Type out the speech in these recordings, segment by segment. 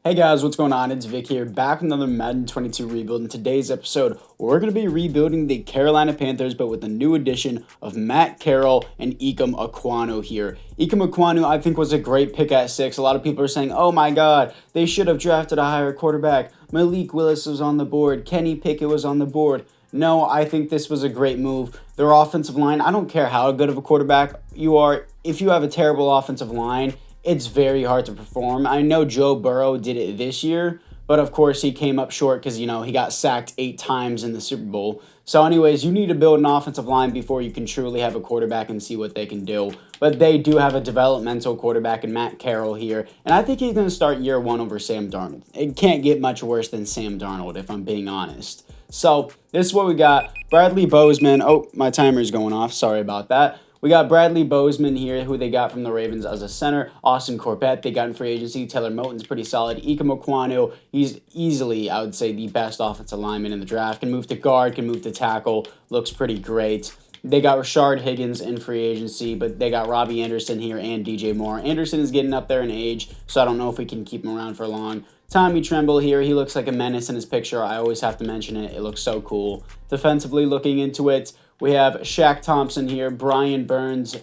Hey guys, what's going on? It's Vic here, back with another Madden 22 rebuild. In today's episode, we're going to be rebuilding the Carolina Panthers, but with a new addition of Matt Corral and Ikem Ekwonu here. Ikem Ekwonu, I think, was a great pick at 6. A lot of people are saying, oh my god, they should have drafted a higher quarterback. Malik Willis was on the board. Kenny Pickett was on the board. No, I think this was a great move. Their offensive line, I don't care how good of a quarterback you are. If you have a terrible offensive line, it's very hard to perform. I know Joe Burrow did it this year, but of course he came up short because, he got sacked 8 times in the Super Bowl. So anyways, you need to build an offensive line before you can truly have a quarterback and see what they can do. But they do have a developmental quarterback in Matt Corral here, and I think he's going to start year 1 over Sam Darnold. It can't get much worse than Sam Darnold, if I'm being honest. So this is what we got. Bradley Bozeman. Oh, my timer's going off. Sorry about that. We got Bradley Bozeman here, who they got from the Ravens as a center. Austin Corbett, they got in free agency. Taylor Moton's pretty solid. Ikem Ekwonu, he's easily, I would say, the best offensive lineman in the draft. Can move to guard, can move to tackle. Looks pretty great. They got Rashard Higgins in free agency, but they got Robbie Anderson here and DJ Moore. Anderson is getting up there in age, so I don't know if we can keep him around for long. Tommy Tremble here, he looks like a menace in his picture. I always have to mention it. It looks so cool. Defensively looking into it, we have Shaq Thompson here, Brian Burns,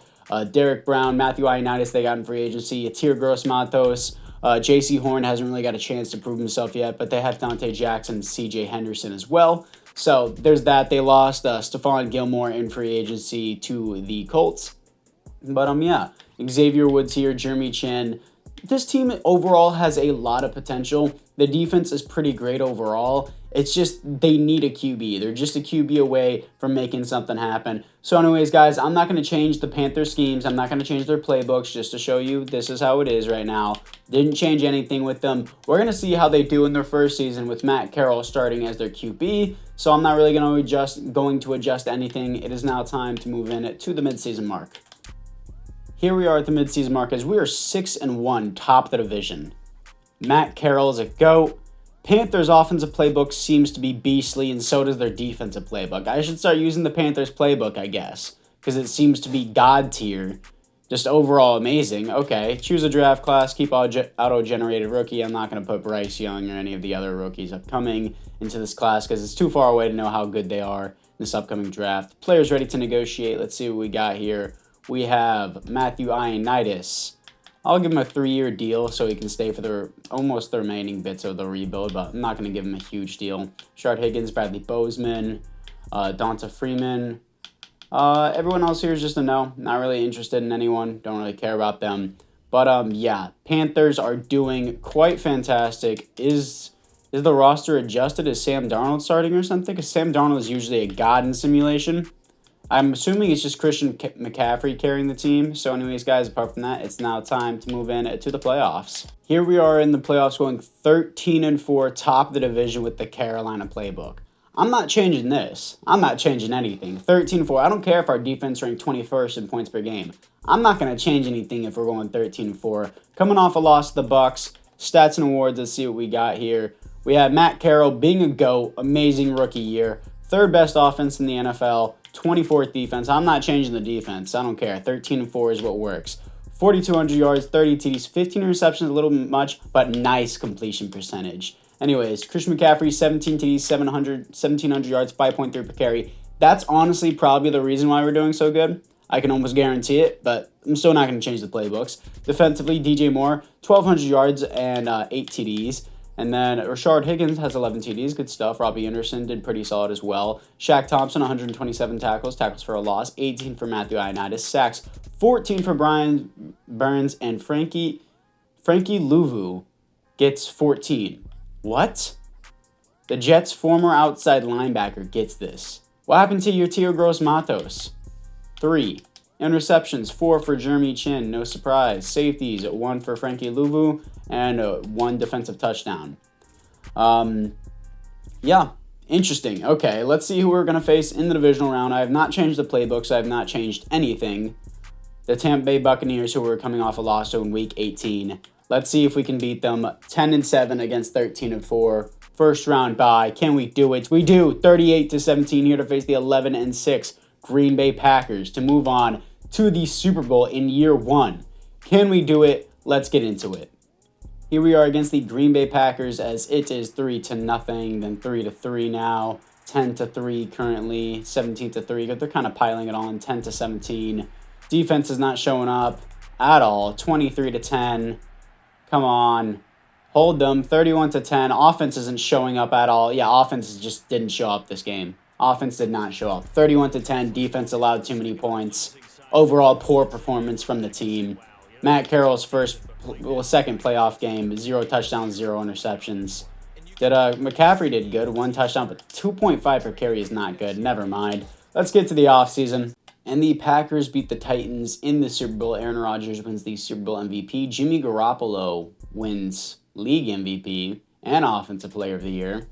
Derek Brown, Matthew Ioannidis they got in free agency, Atir Gross-Matos. J.C. Horn hasn't really got a chance to prove himself yet, but they have Dante Jackson and C.J. Henderson as well. So there's that. They lost Stephon Gilmore in free agency to the Colts. But yeah, Xavier Woods here, Jeremy Chin. This team overall has a lot of potential. The defense is pretty great overall. It's just they need a QB. They're just a QB away from making something happen. So anyways, guys, I'm not going to change the Panther schemes. I'm not going to change their playbooks just to show you this is how it is right now. Didn't change anything with them. We're going to see how they do in their first season with Matt Corral starting as their QB. So I'm not really going to adjust anything. It is now time to move in to the midseason mark. Here we are at the midseason mark as we are 6-1, top of the division. Matt Corral is a GOAT. Panthers' offensive playbook seems to be beastly, and so does their defensive playbook. I should start using the Panthers' playbook, I guess, because it seems to be God tier. Just overall amazing. Okay, choose a draft class, keep auto-generated rookie. I'm not going to put Bryce Young or any of the other rookies upcoming into this class because it's too far away to know how good they are in this upcoming draft. Players ready to negotiate. Let's see what we got here. We have Matthew Ioannidis. I'll give him a 3-year deal so he can stay for the remaining bits of the rebuild, but I'm not going to give him a huge deal. Rashard Higgins, Bradley Bozeman, Donta Freeman. Everyone else here is just a no. Not really interested in anyone. Don't really care about them. But yeah, Panthers are doing quite fantastic. Is the roster adjusted? Is Sam Darnold starting or something? Because Sam Darnold is usually a god in simulation. I'm assuming it's just Christian McCaffrey carrying the team. So anyways, guys, apart from that, it's now time to move in to the playoffs. Here we are in the playoffs going 13-4, top of the division with the Carolina playbook. I'm not changing this. I'm not changing anything. 13-4. I don't care if our defense ranked 21st in points per game. I'm not going to change anything if we're going 13-4. Coming off a loss to the Bucks. Stats and awards, let's see what we got here. We have Matt Corral being a GOAT, amazing rookie year. 3rd best offense in the NFL. 24th defense. I'm not changing the defense. I don't care. 13-4 is what works. 4,200 yards, 30 TDs, 15 receptions, a little much, but nice completion percentage. Anyways, Christian McCaffrey, 17 TDs, 1,700 yards, 5.3 per carry. That's honestly probably the reason why we're doing so good. I can almost guarantee it, but I'm still not going to change the playbooks. Defensively, DJ Moore, 1,200 yards and 8 TDs. And then Rashard Higgins has 11 TDs. Good stuff. Robbie Anderson did pretty solid as well. Shaq Thompson, 127 tackles for a loss. 18 for Matthew Ioannidis. Sacks, 14 for Brian Burns. And Frankie Louvu gets 14. What? The Jets' former outside linebacker gets this. What happened to your Atir Gross-Matos? 3. Interceptions, 4 for Jeremy Chin. No surprise. Safeties, 1 for Frankie Louvu. And 1 defensive touchdown. Yeah, interesting. Okay, let's see who we're going to face in the divisional round. I have not changed the playbooks. I have not changed anything. The Tampa Bay Buccaneers, who were coming off a loss in Week 18. Let's see if we can beat them 10-7 against 13-4. First round bye. Can we do it? We do. 38-17 here to face the 11-6 Green Bay Packers to move on to the Super Bowl in year 1. Can we do it? Let's get into it. Here we are against the Green Bay Packers as it is 3-0, then 3-3 now, 10-3 currently, 17-3. They're kind of piling it on, 10-17. Defense is not showing up at all, 23-10. Come on. Hold them, 31-10. Offense isn't showing up at all. Yeah, offense just didn't show up this game. Offense did not show up. 31-10. Defense allowed too many points. Overall, poor performance from the team. Matt Carroll's second playoff game, 0 touchdowns, 0 interceptions. McCaffrey did good, 1 touchdown, but 2.5 per carry is not good. Never mind. Let's get to the offseason. And the Packers beat the Titans in the Super Bowl. Aaron Rodgers wins the Super Bowl MVP. Jimmy Garoppolo wins League MVP and Offensive Player of the Year.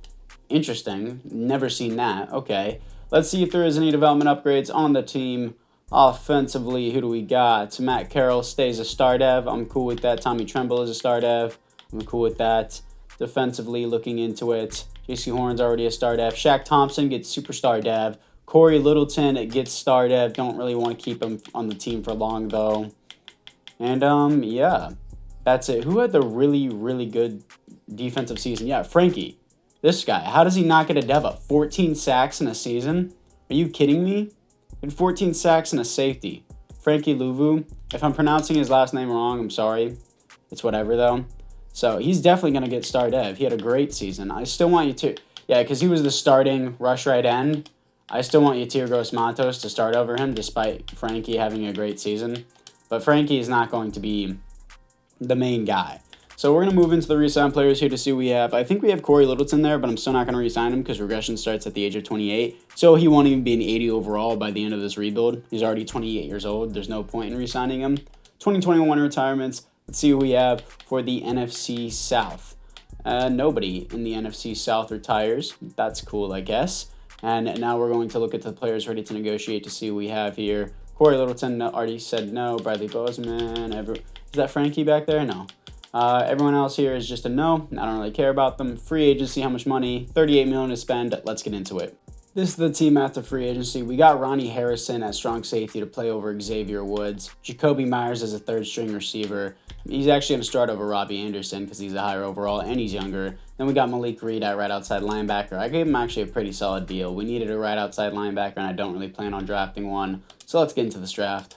Interesting. Never seen that. Okay. Let's see if there is any development upgrades on the team. Offensively, who do we got? Matt Corral stays a star dev. I'm cool with that. Tommy Tremble is a star dev. I'm cool with that. Defensively, looking into it. J.C. Horn's already a star dev. Shaq Thompson gets superstar dev. Corey Littleton gets star dev. Don't really want to keep him on the team for long, though. And, yeah. That's it. Who had the really, really good defensive season? Yeah, Frankie. This guy. How does he not get a dev up? 14 sacks in a season? Are you kidding me? And 14 sacks and a safety. Frankie Louvu. If I'm pronouncing his last name wrong, I'm sorry. It's whatever, though. So he's definitely going to get star dev. He had a great season. I still want you to... Yeah, because he was the starting rush right end. I still want Yatir Gross-Matos to start over him, despite Frankie having a great season. But Frankie is not going to be the main guy. So we're going to move into the re-sign players here to see what we have. I think we have Corey Littleton there, but I'm still not going to re-sign him because regression starts at the age of 28. So he won't even be an 80 overall by the end of this rebuild. He's already 28 years old. There's no point in re-signing him. 2021 retirements. Let's see who we have for the NFC South. Nobody in the NFC South retires. That's cool, I guess. And now we're going to look at the players ready to negotiate to see what we have here. Corey Littleton already said no. Bradley Bozeman. Is that Frankie back there? No. Everyone else here is just a no. I don't really care about them. Free agency, how much money? $38 million to spend. Let's get into it. This is the team after free agency. We got Ronnie Harrison at strong safety to play over Xavier Woods. Jacoby Myers as a third-string receiver. He's actually going to start over Robbie Anderson because he's a higher overall and he's younger. Then we got Malik Reed at right outside linebacker. I gave him actually a pretty solid deal. We needed a right outside linebacker, and I don't really plan on drafting one. So let's get into this draft.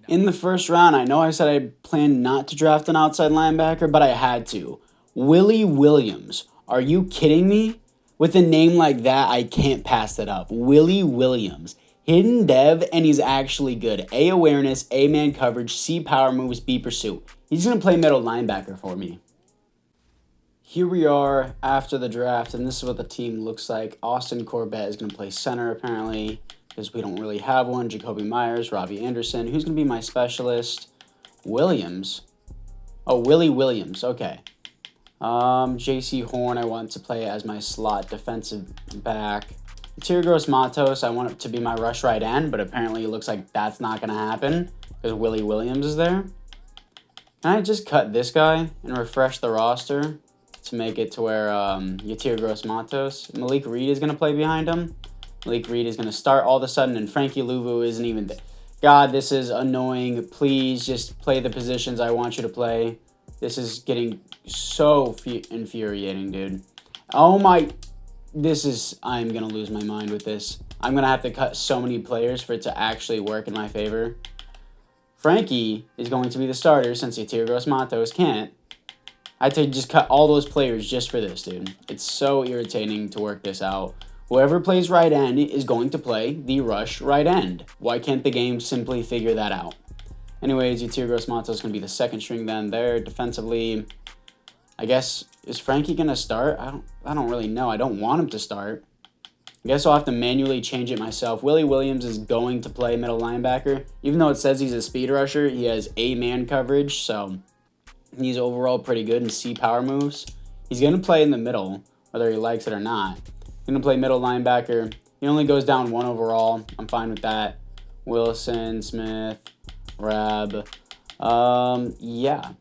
In the first round, I know I said I planned not to draft an outside linebacker, but I had to. Willie Williams. Are you kidding me? With a name like that, I can't pass that up. Willie Williams. Hidden dev, and he's actually good. A awareness, A man coverage, C power moves, B pursuit. He's going to play middle linebacker for me. Here we are after the draft, and this is what the team looks like. Austin Corbett is going to play center, apparently, because we don't really have one. Jacoby Myers, Robbie Anderson. Who's going to be my specialist? Williams. Oh, Willie Williams. Okay. J.C. Horn, I want to play as my slot defensive back. Yatir Gross-Matos, I want it to be my rush right end, but apparently it looks like that's not going to happen because Willie Williams is there. Can I just cut this guy and refresh the roster to make it to where Yatir Gross-Matos? Malik Reed is going to play behind him. Malik Reed is going to start all of a sudden, and Frankie Louvu isn't even there. God, this is annoying. Please just play the positions I want you to play. This is getting so infuriating, dude. Oh my... I'm going to lose my mind with this. I'm going to have to cut so many players for it to actually work in my favor. Frankie is going to be the starter since Yatir Gross-Matos can't. I had to just cut all those players just for this, dude. It's so irritating to work this out. Whoever plays right end is going to play the rush right end. Why can't the game simply figure that out? Anyways, Yatir Gross-Matos is going to be the second string then there. Defensively, I guess, is Frankie going to start? I don't really know. I don't want him to start. I guess I'll have to manually change it myself. Willie Williams is going to play middle linebacker. Even though it says he's a speed rusher, he has A-man coverage, so he's overall pretty good in C power moves. He's going to play in the middle, whether he likes it or not. He's going to play middle linebacker. He only goes down 1 overall. I'm fine with that. Wilson, Smith, Rab. Yeah.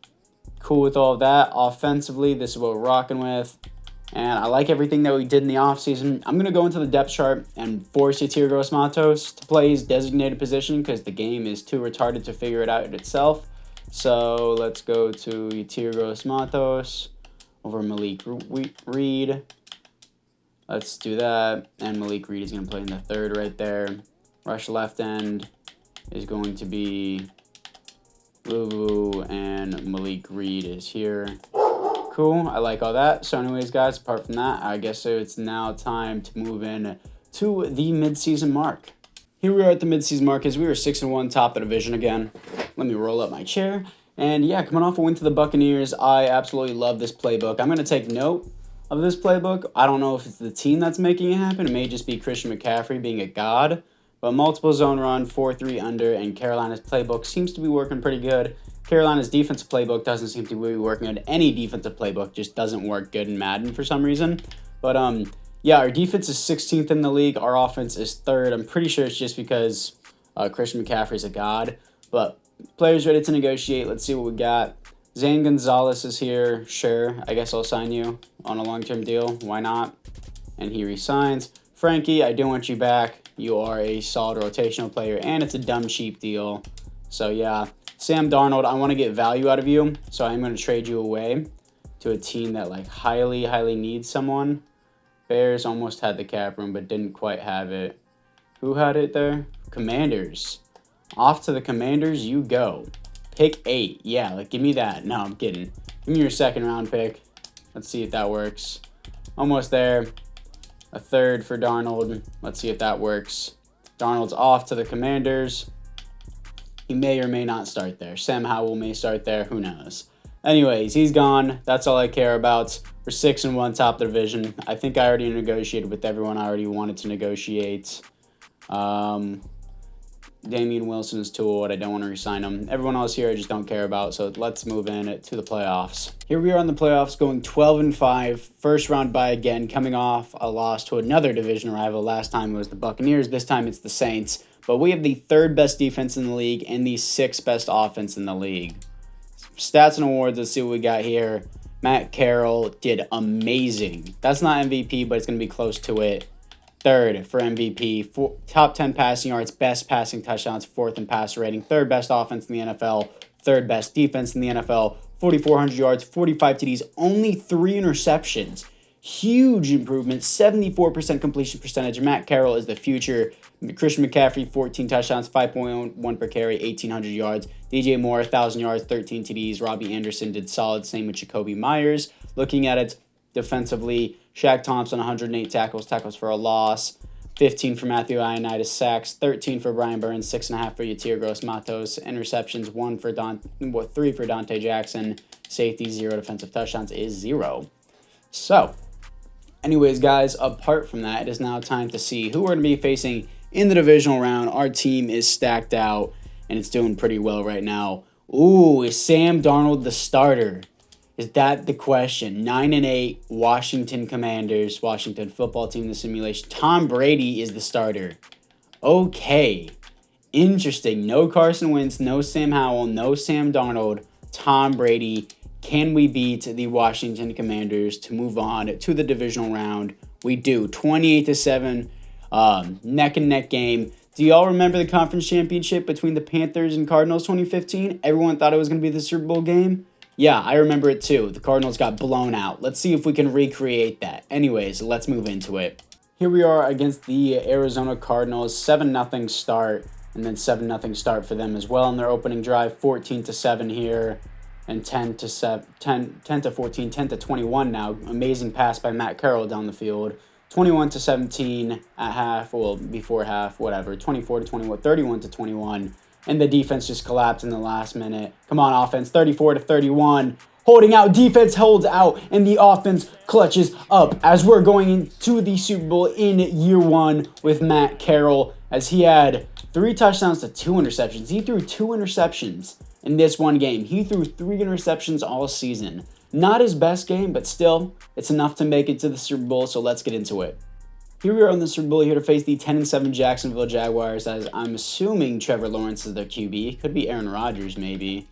Cool with all of that. Offensively, this is what we're rocking with. And I like everything that we did in the offseason. I'm going to go into the depth chart and force Yatir Gross-Matos to play his designated position because the game is too retarded to figure it out itself. So let's go to Yetirgos Matos over Malik Reed. Let's do that. And Malik Reed is going to play in the third right there. Rush left end is going to be Luvu, and Malik Reed is here. Cool. I like all that. So anyways, guys, apart from that, I guess it's now time to move in to the midseason mark. Here we are at the midseason mark as we were 6-1, top of the division again. Let me roll up my chair. And yeah, coming off a win to the Buccaneers, I absolutely love this playbook. I'm going to take note of this playbook. I don't know if it's the team that's making it happen. It may just be Christian McCaffrey being a god. But multiple zone run, 4-3 under, and Carolina's playbook seems to be working pretty good. Carolina's defensive playbook doesn't seem to be working good. Any defensive playbook just doesn't work good in Madden for some reason. But yeah, our defense is 16th in the league. Our offense is 3rd. I'm pretty sure it's just because Christian McCaffrey is a god. But players ready to negotiate. Let's see what we got. Zane Gonzalez is here. Sure, I guess I'll sign you on a long-term deal. Why not? And he resigns. Frankie, I do want you back. You are a solid rotational player, and it's a dumb cheap deal. So yeah, Sam Darnold, I want to get value out of you, so I'm going to trade you away to a team that like highly needs someone. Bears almost had the cap room, but didn't quite have it. Who had it there? Commanders. Off to the Commanders you go. Pick 8. Yeah, like give me that. No, I'm kidding. Give me your 2nd round pick. Let's see if that works. Almost there. A 3rd for Darnold. Let's see if that works. Darnold's off to the Commanders. He may or may not start there. Sam Howell may start there. Who knows? Anyways, he's gone. That's all I care about. We're 6-1, top of the division. I think I already negotiated with everyone I already wanted to negotiate. Damian Wilson is too old. I don't want to re-sign him. Everyone else here I just don't care about. So let's move in to the playoffs. Here we are in the playoffs going 12-5. First round bye again, coming off a loss to another division rival. Last time it was the Buccaneers. This time it's the Saints. But we have the 3rd best defense in the league and the 6th best offense in the league. Stats and awards, let's see what we got here. Matt Corral did amazing. That's not MVP, but it's going to be close to it. 3rd for MVP, top 10 passing yards, best passing touchdowns, 4th in passer rating, 3rd best offense in the NFL, 3rd best defense in the NFL, 4,400 yards, 45 TDs, only 3 interceptions. Huge improvement, 74% completion percentage. Matt Corral is the future. Christian McCaffrey, 14 touchdowns, 5.1 per carry, 1,800 yards. DJ Moore, 1,000 yards, 13 TDs. Robbie Anderson did solid, same with Jacoby Myers. Looking at it defensively, Shaq Thompson, 108 tackles for a loss, 15 for Matthew Ioannidis, sacks, 13 for Brian Burns, 6.5 for Yetirgos Matos, interceptions, 3 for Dante Jackson, safety, 0 defensive touchdowns is 0. So, anyways, guys, apart from that, it is now time to see who we're going to be facing in the divisional round. Our team is stacked out, and it's doing pretty well right now. Ooh, is Sam Darnold the starter? Is that the question? 9-8, Washington Commanders, Washington football team, the simulation. Tom Brady is the starter. Okay, interesting. No Carson Wentz, no Sam Howell, no Sam Darnold. Tom Brady. Can we beat the Washington Commanders to move on to the divisional round? We do. 28-7, neck and neck game. Do y'all remember the conference championship between the Panthers and Cardinals 2015? Everyone thought it was going to be the Super Bowl game. Yeah, I remember it too. The Cardinals got blown out. Let's see if we can recreate that. Anyways, let's move into it. Here we are against the Arizona Cardinals. 7-0 start, and then 7-0 start for them as well in their opening drive. 14-7 here, and 10-14, 10-21 now. Amazing pass by Matt Corral down the field. 21-17 at half, well, before half, whatever. 24-21, 31-21. And the defense just collapsed in the last minute. Come on, offense. 34-31. Holding out. Defense holds out. And the offense clutches up as we're going into the Super Bowl in year 1 with Matt Corral, as he had 3 touchdowns to 2 interceptions. He threw 2 interceptions in this one game. He threw 3 interceptions all season. Not his best game, but still, it's enough to make it to the Super Bowl, so let's get into it. Here we are in the Super Bowl, here to face the 10-7 Jacksonville Jaguars, as I'm assuming Trevor Lawrence is their QB. Could be Aaron Rodgers, maybe.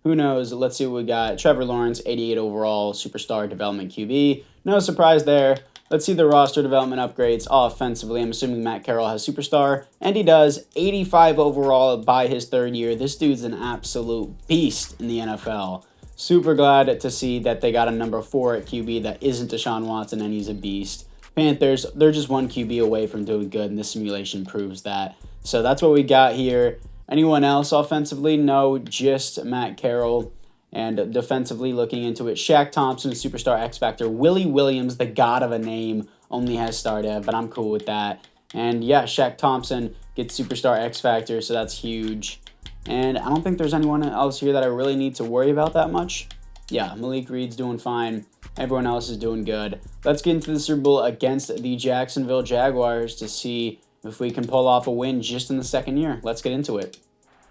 Who knows? Let's see what we got. Trevor Lawrence, 88 overall, superstar development QB. No surprise there. Let's see the roster development upgrades offensively. I'm assuming Matt Corral has superstar, and he does. 85 overall by his third year. This dude's an absolute beast in the NFL. Super glad to see that they got a number 4 at QB that isn't Deshaun Watson, and he's a beast. Panthers, they're just one QB away from doing good, and this simulation proves that. So that's what we got here. Anyone else offensively? No, just Matt Corral. And defensively, looking into it, Shaq Thompson, superstar X Factor. Willie Williams, the god of a name, only has star dev, but I'm cool with that. And yeah, Shaq Thompson gets superstar X Factor, so that's huge. And I don't think there's anyone else here that I really need to worry about that much. Yeah, Malik Reed's doing fine. Everyone else is doing good. Let's get into the Super Bowl against the Jacksonville Jaguars to see if we can pull off a win just in the second year. Let's get into it.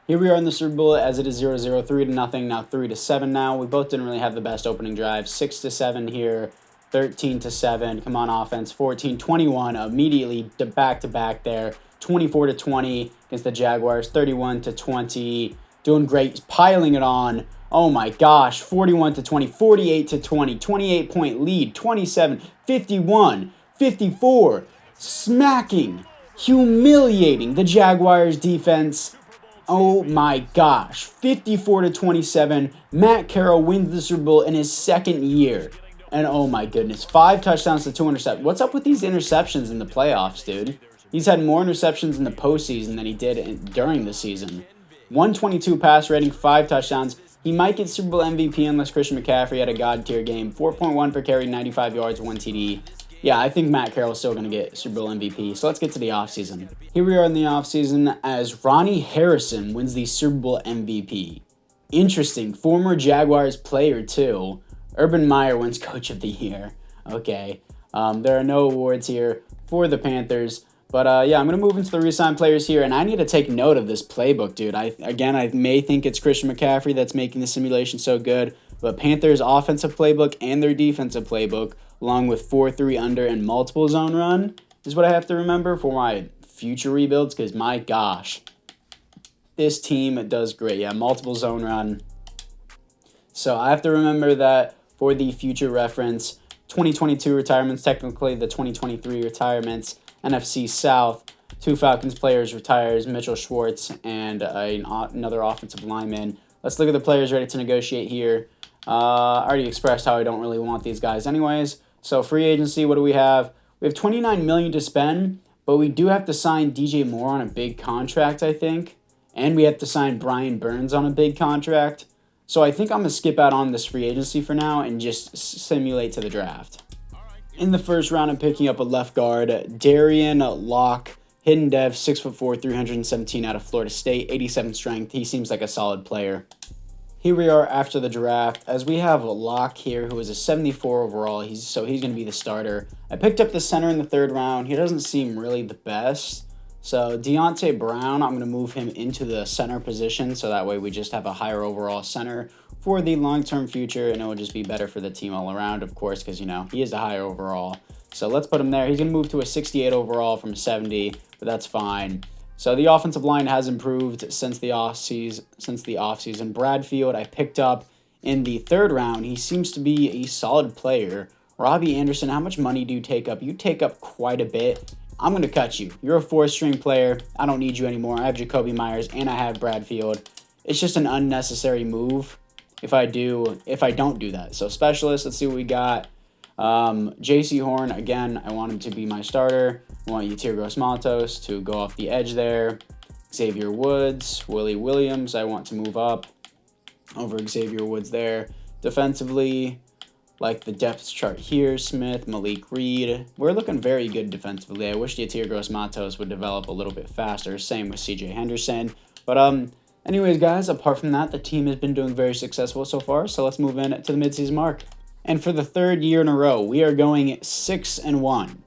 Here we are in the Super Bowl as it is 0-0, 3-0, now 3-7 now. We both didn't really have the best opening drive. 6-7 here, 13-7. Come on, offense. 14-21 immediately back-to-back there. 24-20 against the Jaguars. 31-20. Doing great, piling it on. Oh my gosh, 41-20, 48-20, 28-point lead, 27, 51, 54. Smacking, humiliating the Jaguars defense. Oh my gosh, 54-27. Matt Corral wins the Super Bowl in his second year. And oh my goodness, 5 touchdowns to 2 interceptions. What's up with these interceptions in the playoffs, dude? He's had more interceptions in the postseason than he did during the season. 122 pass rating, 5 touchdowns. He might get Super Bowl MVP unless Christian McCaffrey had a god-tier game. 4.1 per carry, 95 yards, 1 TD. Yeah, I think Matt Corral is still going to get Super Bowl MVP. So let's get to the offseason. Here we are in the offseason as Ronnie Harrison wins the Super Bowl MVP. Interesting. Former Jaguars player, too. Urban Meyer wins Coach of the Year. Okay. There are no awards here for the Panthers. But yeah, I'm going to move into the re-signed players here. And I need to take note of this playbook, dude. I may think it's Christian McCaffrey that's making the simulation so good. But Panthers' offensive playbook and their defensive playbook, along with 4-3 under and multiple zone run, is what I have to remember for my future rebuilds, because my gosh, this team does great. Yeah, multiple zone run. So I have to remember that for the future reference. 2022 retirements, technically the 2023 retirements. NFC South, 2 Falcons players retires, Mitchell Schwartz and another offensive lineman. Let's look at the players ready to negotiate here. I already expressed how I don't really want these guys anyways. So free agency, what do we have? We have $29 million to spend, but we do have to sign DJ Moore on a big contract, I think. And we have to sign Brian Burns on a big contract. So I think I'm going to skip out on this free agency for now and just simulate to the draft. In the first round, I'm picking up a left guard, Darian Locke, hidden dev, 6'4", 317 out of Florida State, 87 strength. He seems like a solid player. Here we are after the draft, as we have Locke here, who is a 74 overall. He's going to be the starter. I picked up the center in the third round. He doesn't seem really the best. So Deontay Brown, I'm going to move him into the center position, so that way we just have a higher overall center for the long-term future, and it will just be better for the team all around, of course, because, you know, he is a higher overall. So let's put him there. He's going to move to a 68 overall from 70, but that's fine. So the offensive line has improved since the offseason. Bradfield, I picked up in the third round. He seems to be a solid player. Robbie Anderson, how much money do you take up? You take up quite a bit. I'm going to cut you. You're a 4th-string player. I don't need you anymore. I have Jacoby Myers, and I have Bradfield. It's just an unnecessary move if I don't do that. So specialist, let's see what we got. J.C. Horn, again, I want him to be my starter. I want Yatir Gross-Matos to go off the edge there. Xavier Woods, Willie Williams, I want to move up over Xavier Woods there. Defensively, like the depth chart here, Smith, Malik Reed. We're looking very good defensively. I wish Yatir Gross-Matos would develop a little bit faster. Same with C.J. Henderson. But anyways, guys, apart from that, the team has been doing very successful so far. So let's move in to the midseason mark. And for the 3rd year in a row, we are going 6-1.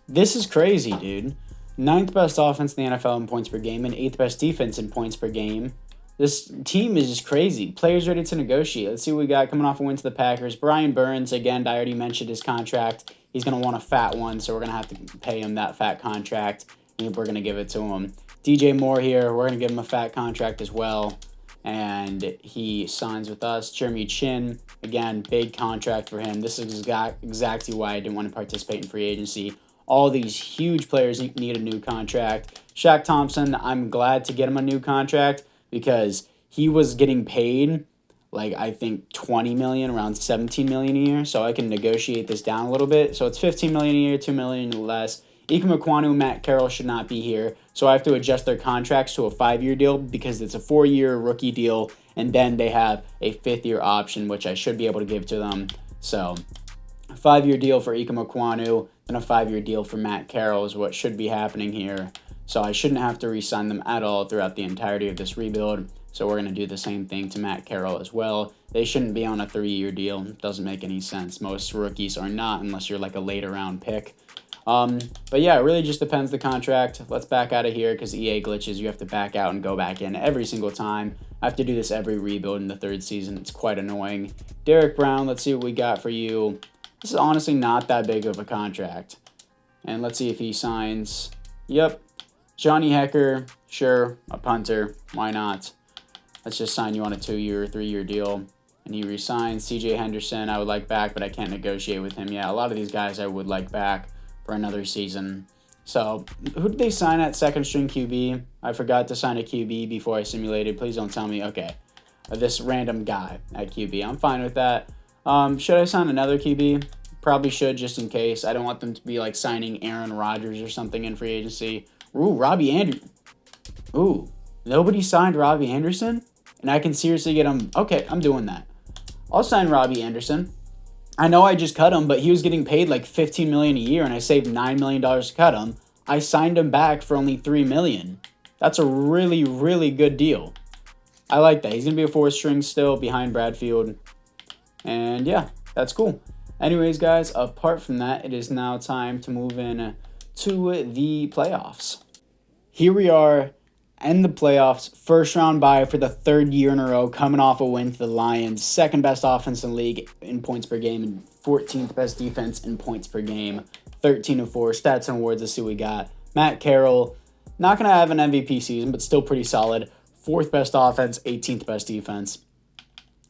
This is crazy, dude. 9th best offense in the NFL in points per game and 8th best defense in points per game. This team is just crazy. Players ready to negotiate. Let's see what we got coming off a win to the Packers. Brian Burns, again, I already mentioned his contract. He's going to want a fat one, so we're going to have to pay him that fat contract. And we're going to give it to him. DJ Moore here, we're going to give him a fat contract as well. and he signs with us. Jeremy Chin, again, big contract for him. This is exactly why I didn't want to participate in free agency. All these huge players need a new contract. Shaq Thompson, I'm glad to get him a new contract because he was getting paid like I think 20 million, around 17 million a year. So I can negotiate this down a little bit. So it's 15 million a year, 2 million less. Ikem Ekwonu, Matt Corral should not be here. So I have to adjust their contracts to a 5-year deal because it's a 4-year rookie deal. And then they have a 5th-year option, which I should be able to give to them. So a 5-year deal for Ikem Ekwonu and a 5-year deal for Matt Corral is what should be happening here. So I shouldn't have to re-sign them at all throughout the entirety of this rebuild. So we're going to do the same thing to Matt Corral as well. They shouldn't be on a 3-year deal. It doesn't make any sense. Most rookies are not unless you're like a later round pick. But yeah, it really just depends the contract. Let's back out of here because EA glitches. You have to back out and go back in every single time. I have to do this every rebuild in the 3rd season. It's quite annoying. Derek Brown, let's see what we got for you. This is honestly not that big of a contract. And let's see if he signs. Yep. Johnny Hecker, sure, a punter. Why not? Let's just sign you on a 2-year or 3-year deal. And he resigns. CJ Henderson, I would like back, but I can't negotiate with him. Yeah, a lot of these guys I would like back for another season. So, who did they sign at 2nd string QB? I forgot to sign a QB before I simulated. Please don't tell me. Okay. This random guy at QB. I'm fine with that. Should I sign another QB? Probably should, just in case. I don't want them to be like signing Aaron Rodgers or something in free agency. Ooh, Robbie Anderson. Ooh, nobody signed Robbie Anderson? And I can seriously get him. Okay, I'm doing that. I'll sign Robbie Anderson. I know I just cut him, but he was getting paid like $15 million a year, and I saved $9 million to cut him. I signed him back for only $3 million. That's a really, really good deal. I like that. He's going to be a 4th string still behind Bradfield. And yeah, that's cool. Anyways, guys, apart from that, it is now time to move in to the playoffs. Here we are in the playoffs, 1st round bye for the 3rd year in a row, coming off a win to the Lions, 2nd best offense in the league in points per game, and 14th best defense in points per game, 13-4. Stats and awards, let's see what we got. Matt Corral, not going to have an MVP season, but still pretty solid. 4th best offense, 18th best defense.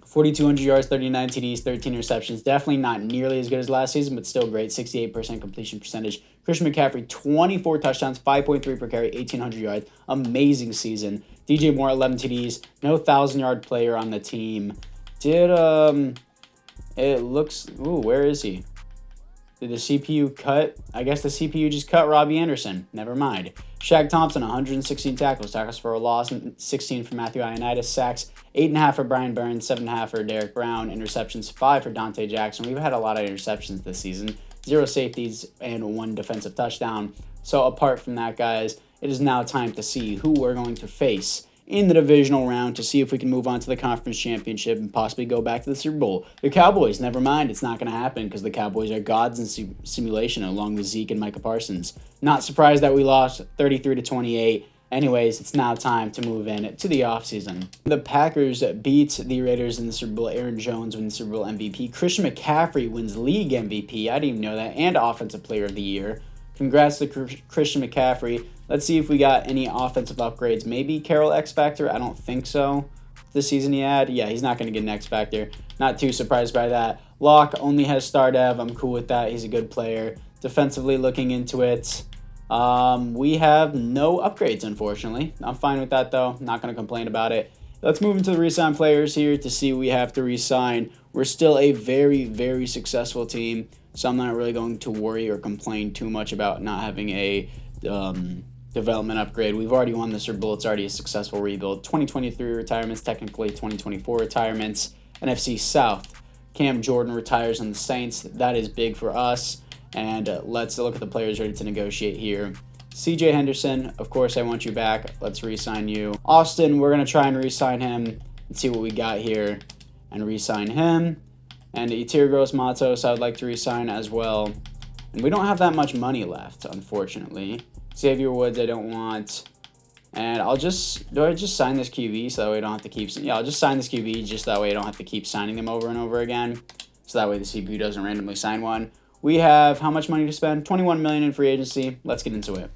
4,200 yards, 39 TDs, 13 receptions. Definitely not nearly as good as last season, but still great. 68% completion percentage. Christian McCaffrey, 24 touchdowns, 5.3 per carry, 1,800 yards. Amazing season. DJ Moore, 11 TDs. No 1,000-yard player on the team. It looks, where is he? Did the CPU cut? I guess the CPU just cut Robbie Anderson. Never mind. Shaq Thompson, 116 tackles. Tackles for a loss, 16 for Matthew Ioannidis. Sacks, 8.5 for Brian Burns, 7.5 for Derek Brown. Interceptions, 5 for Dante Jackson. We've had a lot of interceptions this season. 0 safeties and 1 defensive touchdown. So apart from that, guys, it is now time to see who we're going to face in the divisional round to see if we can move on to the conference championship and possibly go back to the Super Bowl. The Cowboys, never mind, it's not going to happen because the Cowboys are gods in simulation along with Zeke and Micah Parsons. Not surprised that we lost 33-28. Anyways, it's now time to move in to the offseason. The Packers beat the Raiders in the Super Bowl. Aaron Jones wins Super Bowl MVP. Christian McCaffrey wins league MVP. I didn't even know that. And Offensive Player of the Year. Congrats to Christian McCaffrey. Let's see if we got any offensive upgrades. Maybe Carroll X Factor? I don't think so. This season he had? Yeah, he's not going to get an X Factor. Not too surprised by that. Locke only has star dev. I'm cool with that. He's a good player. Defensively looking into it. We have no upgrades, unfortunately. I'm fine with that, though. Not going to complain about it. Let's move into the re-sign players here to see what we have to re-sign. We're still a very, very successful team, so I'm not really going to worry or complain too much about not having a development upgrade. We've already won the Super Bowl. It's already a successful rebuild. 2023 retirements, technically 2024 retirements. NFC South, Cam Jordan retires on the Saints. That is big for us. And let's look at the players ready to negotiate here. CJ Henderson, of course, I want you back. Let's re-sign you. Austin, we're going to try and re-sign him and see what we got here and re-sign him. And Itir Gross-Matos, I would like to re-sign as well. And we don't have that much money left, unfortunately. Xavier Woods, I don't want. And do I just sign this QB so that way I don't have to keep, I'll just sign this QB just that way I don't have to keep signing them over and over again. So that way the CPU doesn't randomly sign one. We have how much money to spend? $21 million in free agency. Let's get into it.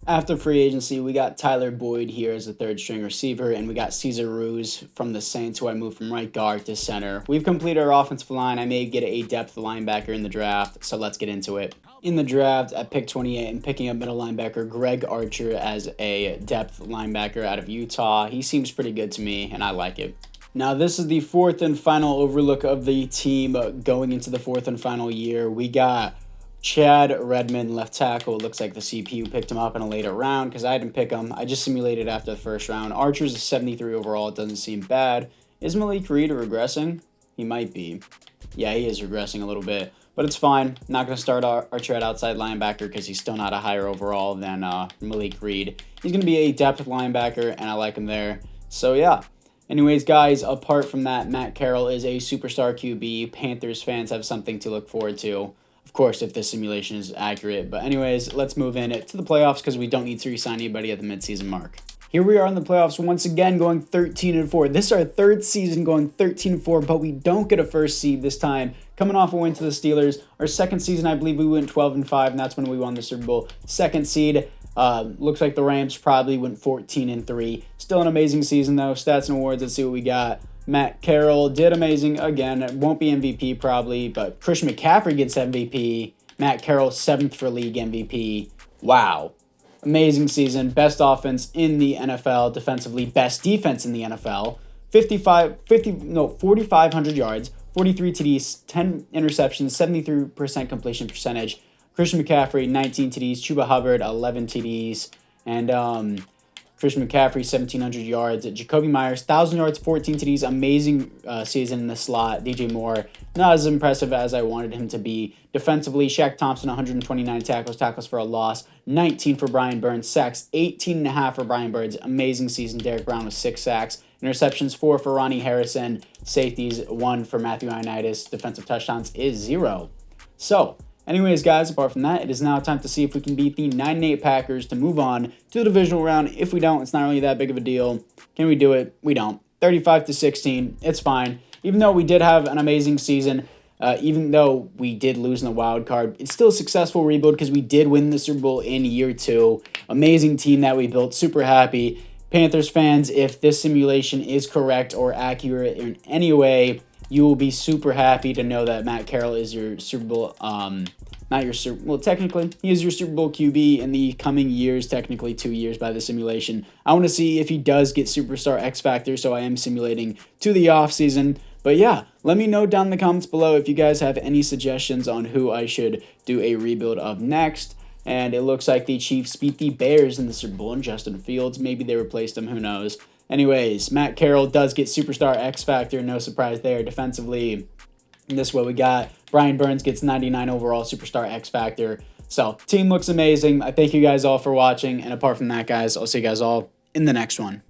After free agency, we got Tyler Boyd here as a third string receiver, and we got Cesar Ruiz from the Saints, who I moved from right guard to center. We've completed our offensive line. I may get a depth linebacker in the draft, so let's get into it. In the draft, at pick 28, I'm picking up middle linebacker Greg Archer as a depth linebacker out of Utah. He seems pretty good to me, and I like it. Now, this is the fourth and final overlook of the team going into the fourth and final year. We got Chad Redmond, left tackle. It looks like the CPU picked him up in a later round because I didn't pick him. I just simulated after the first round. Archer's a 73 overall. It doesn't seem bad. Is Malik Reed regressing? He might be. Yeah, he is regressing a little bit, but it's fine. Not going to start Archer at outside linebacker because he's still not a higher overall than Malik Reed. He's going to be a depth linebacker, and I like him there. So, yeah. Anyways, guys, apart from that, Matt Corral is a superstar QB. Panthers fans have something to look forward to. Of course, if this simulation is accurate. But anyways, let's move in to the playoffs because we don't need to re-sign anybody at the midseason mark. Here we are in the playoffs once again going 13-4. This is our third season going 13-4, but we don't get a first seed this time. Coming off a win to the Steelers. Our second season, I believe we went 12-5, and that's when we won the Super Bowl. Second seed, looks like the Rams probably went 14-3. Still an amazing season though. Stats and awards, let's see what we got. Matt Corral did amazing again. It won't be MVP probably, but Christian McCaffrey gets MVP. Matt Corral 7th for league MVP. Wow. Amazing season. Best offense in the NFL. Defensively, best defense in the NFL. 4,500 yards, 43 TDs, 10 interceptions, 73% completion percentage. Christian McCaffrey, 19 TDs. Chuba Hubbard, 11 TDs. And Christian McCaffrey, 1,700 yards. Jacoby Myers, 1,000 yards, 14 TDs. Amazing season in the slot. DJ Moore, not as impressive as I wanted him to be. Defensively, Shaq Thompson, 129 tackles for a loss. 19 for Brian Burns. Sacks, 18.5 for Brian Burns. Amazing season. Derek Brown with 6 sacks. Interceptions, 4 for Ronnie Harrison. Safeties, 1 for Matthew Ioannidis. Defensive touchdowns is 0. So, anyways, guys, apart from that, it is now time to see if we can beat the 9-8 Packers to move on to the divisional round. If we don't, it's not really that big of a deal. Can we do it? We don't. 35-16, it's fine. Even though we did have an amazing season, even though we did lose in the wild card, it's still a successful rebuild because we did win the Super Bowl in year 2. Amazing team that we built. Super happy. Panthers fans, if this simulation is correct or accurate in any way, you will be super happy to know that Matt Corral is your Super Bowl, technically, he is your Super Bowl QB in the coming years, technically 2 years by the simulation. I want to see if he does get Superstar X Factor, so I am simulating to the offseason. But yeah, let me know down in the comments below if you guys have any suggestions on who I should do a rebuild of next. And it looks like the Chiefs beat the Bears in the Super Bowl, and Justin Fields, maybe they replaced him, who knows. Anyways, Matt Corral does get Superstar X Factor, no surprise there. Defensively, this is what we got. Brian Burns gets 99 overall Superstar X Factor. So, team looks amazing. I thank you guys all for watching, and apart from that, guys, I'll see you guys all in the next one.